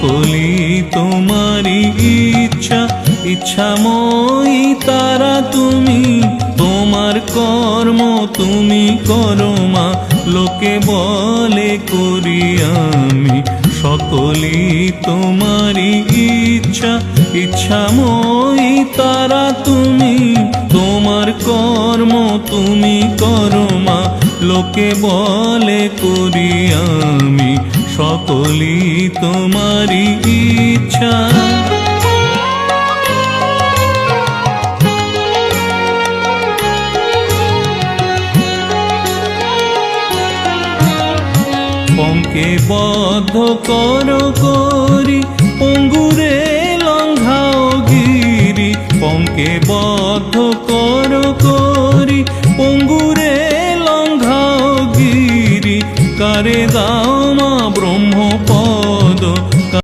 সকলই তোমারই ইচ্ছা, ইচ্ছাময়ী তারা তুমি, তোমার কর্ম তুমি করো মা, লোকে বলে করি আমি। সকলই তোমারই ইচ্ছা, ইচ্ছাময়ী তারা তুমি, তোমার কর্ম তুমি করো মা, লোকে বলে করি আমি। সকলই তোমারই ইচ্ছা। পঙ্কে বদ্ধ করো